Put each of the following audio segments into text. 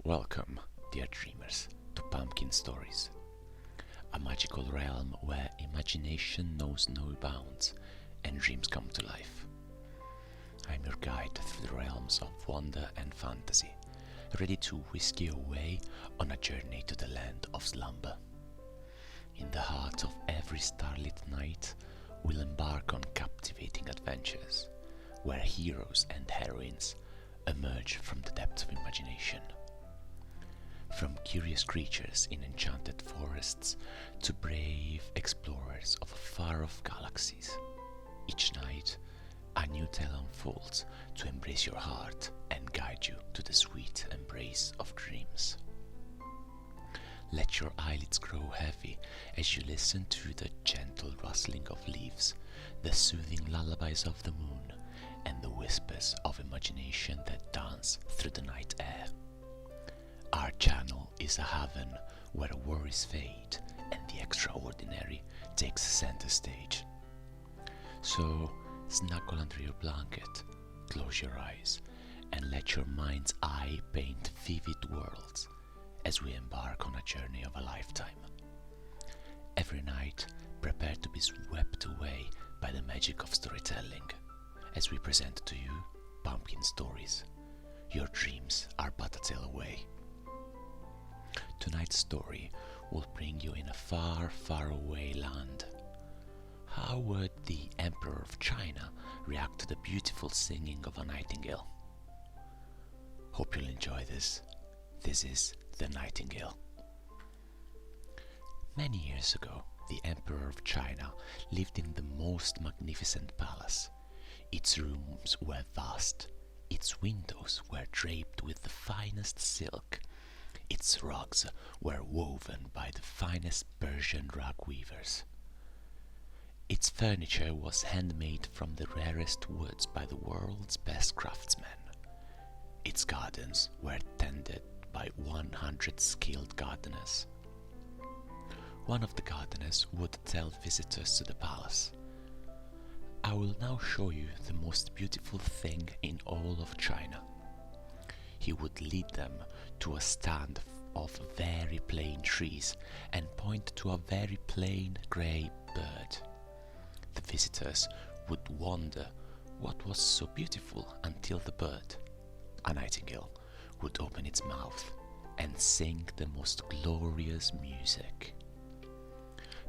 Welcome, dear dreamers, to Pumpkin Stories, a magical realm where imagination knows no bounds and dreams come to life. I'm your guide through the realms of wonder and fantasy, ready to whisk you away on a journey to the land of slumber. In the heart of every starlit night, we'll embark on captivating adventures, where heroes and heroines emerge from the depths of imagination. From curious creatures in enchanted forests to brave explorers of far-off galaxies, each night a new tale unfolds to embrace your heart and guide you to the sweet embrace of dreams. Let your eyelids grow heavy as you listen to the gentle rustling of leaves, the soothing lullabies of the moon, and the whispers of imagination that dance through the night air. Our channel is a haven where worries fade and the extraordinary takes center stage. So snuggle under your blanket, close your eyes, and let your mind's eye paint vivid worlds as we embark on a journey of a lifetime. Every night, prepare to be swept away by the magic of storytelling as we present to you Pumpkin Stories. Your dreams are but a tale away. Tonight's story will bring you in a far, far away land. How would the Emperor of China react to the beautiful singing of a nightingale? Hope you'll enjoy this. This is the Nightingale. Many years ago, the Emperor of China lived in the most magnificent palace. Its rooms were vast, its windows were draped with the finest silk, its rugs were woven by the finest Persian rug weavers. Its furniture was handmade from the rarest woods by the world's best craftsmen. Its gardens were tended by 100 skilled gardeners. One of the gardeners would tell visitors to the palace, "I will now show you the most beautiful thing in all of China." He would lead them to a stand of very plain trees and point to a very plain grey bird. The visitors would wonder what was so beautiful until the bird, a nightingale, would open its mouth and sing the most glorious music.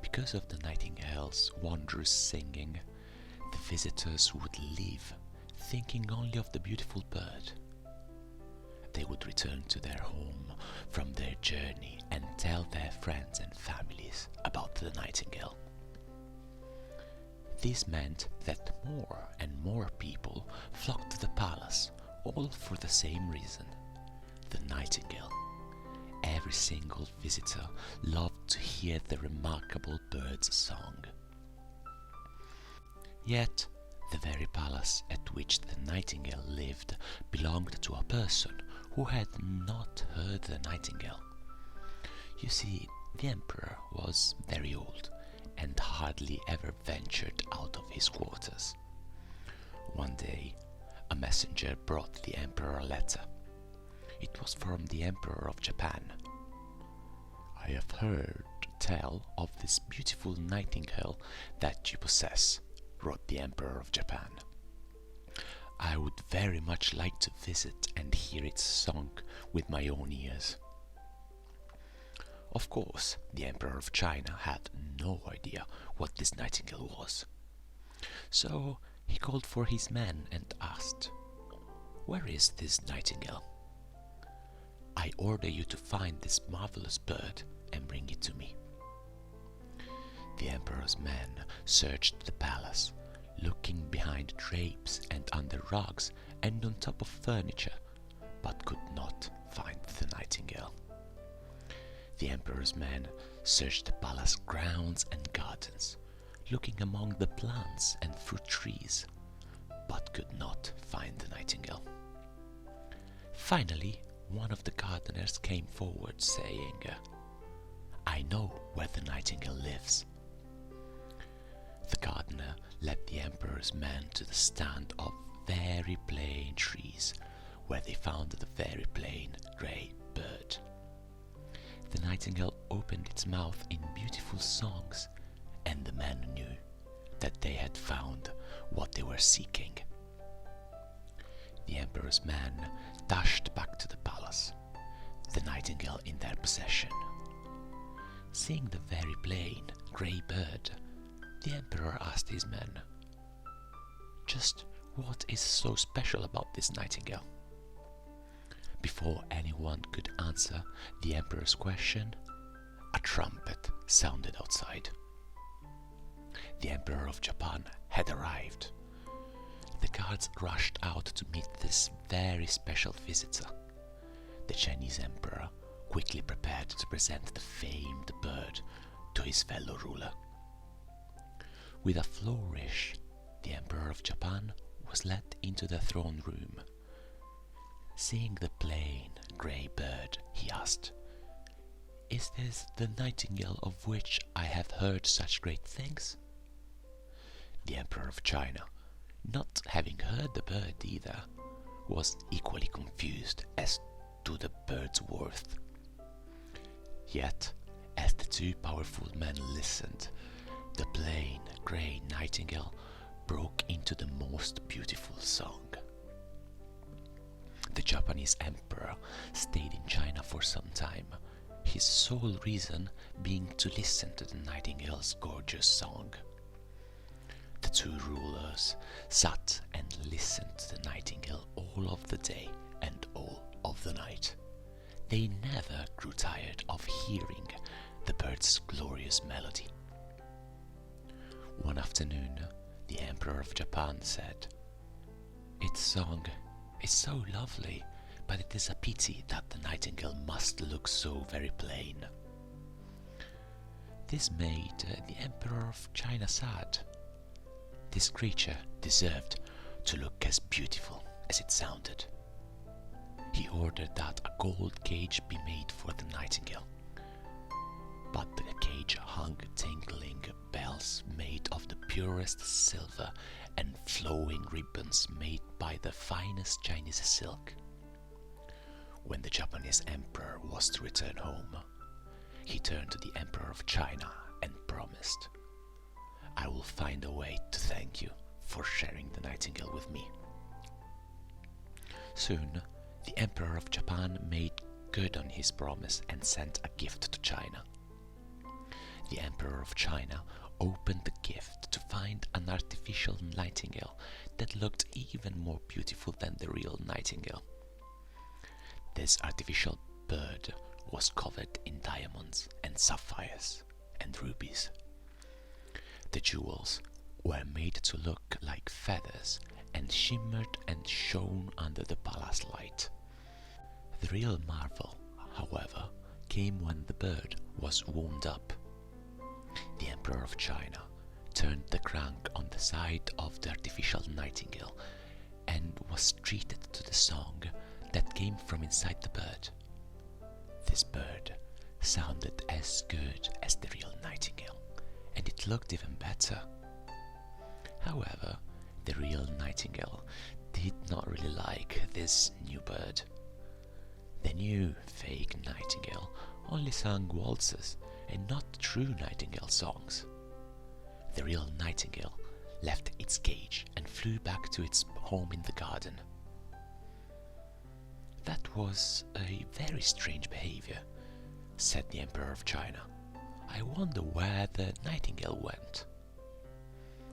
Because of the nightingale's wondrous singing, the visitors would leave thinking only of the beautiful bird. They would return to their home from their journey and tell their friends and families about the nightingale. This meant that more and more people flocked to the palace, all for the same reason, the nightingale. Every single visitor loved to hear the remarkable bird's song. Yet, the very palace at which the nightingale lived belonged to a person who had not heard the nightingale. You see, the emperor was very old and hardly ever ventured out of his quarters. One day, a messenger brought the emperor a letter. It was from the Emperor of Japan. "I have heard tell of this beautiful nightingale that you possess," wrote the Emperor of Japan. "I would very much like to visit and hear its song with my own ears." Of course, the Emperor of China had no idea what this nightingale was. So he called for his men and asked, "Where is this nightingale? I order you to find this marvelous bird and bring it to me." The Emperor's men searched the palace, looking behind drapes and under rugs and on top of furniture, but could not find the nightingale. The Emperor's men searched the palace grounds and gardens, looking among the plants and fruit trees, but could not find the nightingale. Finally, one of the gardeners came forward saying, "I know where the nightingale lives." The gardener led the Emperor's men to the stand of very plain trees, where they found the very plain grey bird. nightingale opened its mouth in beautiful songs, and the men knew that they had found what they were seeking. The emperor's men dashed back to the palace, the nightingale in their possession. Seeing the very plain, grey bird, the emperor asked his men, "Just what is so special about this nightingale?" Before anyone could answer the emperor's question, a trumpet sounded outside. The Emperor of Japan had arrived. The guards rushed out to meet this very special visitor. The Chinese emperor quickly prepared to present the famed bird to his fellow ruler. With a flourish, the Emperor of Japan was led into the throne room. Seeing the plain, grey bird, he asked, "Is this the nightingale of which I have heard such great things?" The Emperor of China, not having heard the bird either, was equally confused as to the bird's worth. Yet, as the two powerful men listened, the plain, grey nightingale broke into the most beautiful song. The Japanese emperor stayed in China for some time, his sole reason being to listen to the nightingale's gorgeous song. The two rulers sat and listened to the nightingale all of the day and all of the night. They never grew tired of hearing the bird's glorious melody. One afternoon, the Emperor of Japan said, "Its song is so lovely, but it is a pity that the nightingale must look so very plain." This made the Emperor of China sad. This creature deserved to look as beautiful as it sounded. He ordered that a gold cage be made for the nightingale. But the cage hung tinkling bells made of the purest silver and flowing ribbons made by the finest Chinese silk. When the Japanese emperor was to return home, he turned to the Emperor of China and promised, "I will find a way to thank you for sharing the nightingale with me." Soon, the Emperor of Japan made good on his promise and sent a gift to China. The Emperor of China opened the gift to find an artificial nightingale that looked even more beautiful than the real nightingale. This artificial bird was covered in diamonds and sapphires and rubies. The jewels were made to look like feathers and shimmered and shone under the palace light. The real marvel, however, came when the bird was wound up. The Emperor of China turned the crank on the side of the artificial nightingale and was treated to the song that came from inside the bird. This bird sounded as good as the real nightingale, and it looked even better. However, the real nightingale did not really like this new bird. The new fake nightingale only sang waltzes and not true nightingale songs. The real nightingale left its cage and flew back to its home in the garden. "That was a very strange behavior," said the Emperor of China. "I wonder where the nightingale went."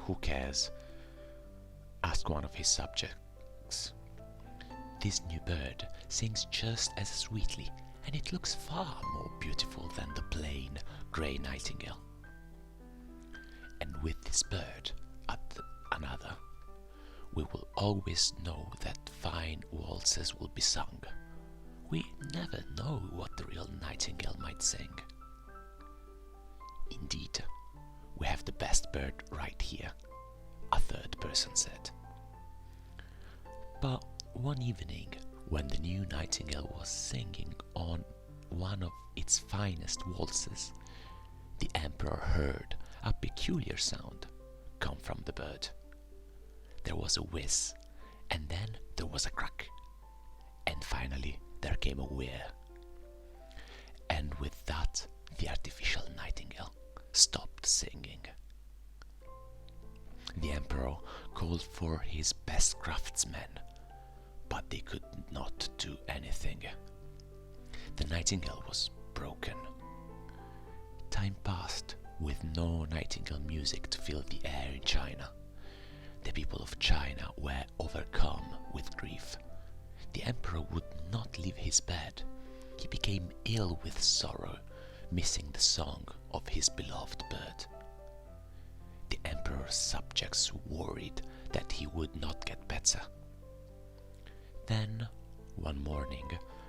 "Who cares?" asked one of his subjects. "This new bird sings just as sweetly, and it looks far more beautiful than the plain grey nightingale. And with this bird at another, we will always know that fine waltzes will be sung. We never know what the real nightingale might sing." "Indeed, we have the best bird right here," a third person said. But one evening, when the new nightingale was singing on one of its finest waltzes, the emperor heard a peculiar sound come from the bird. There was a whiz, and then there was a crack, and finally there came a whir. And with that, the artificial nightingale stopped singing. The emperor called for his best craftsmen, but they could not do anything. The nightingale was broken. Time passed with no nightingale music to fill the air in China. The people of China were overcome with grief. The emperor would not leave his bed. He became ill with sorrow, missing the song of his beloved bird. The emperor's subjects worried that he would not get better. Then, one morning,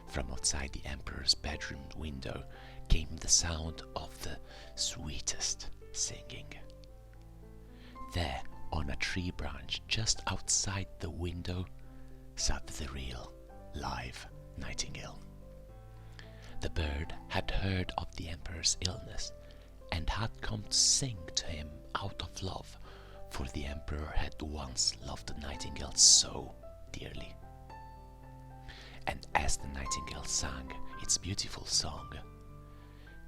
from outside the emperor's bedroom window came the sound of the sweetest singing. There, on a tree branch just outside the window, sat the real, live nightingale. The bird had heard of the emperor's illness and had come to sing to him out of love, for the emperor had once loved the nightingale so dearly. And as the nightingale sang its beautiful song,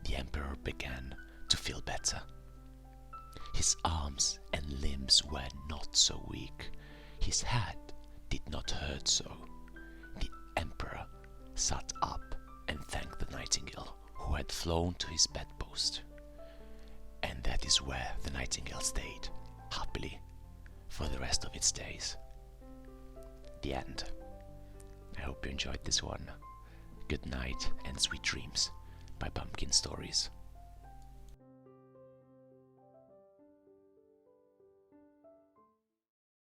the emperor began to feel better. His arms and limbs were not so weak. His head did not hurt so. The emperor sat up and thanked the nightingale, who had flown to his bedpost. And that is where the nightingale stayed, happily, for the rest of its days. The end. I hope you enjoyed this one. Good night and sweet dreams by Pumpkin Stories.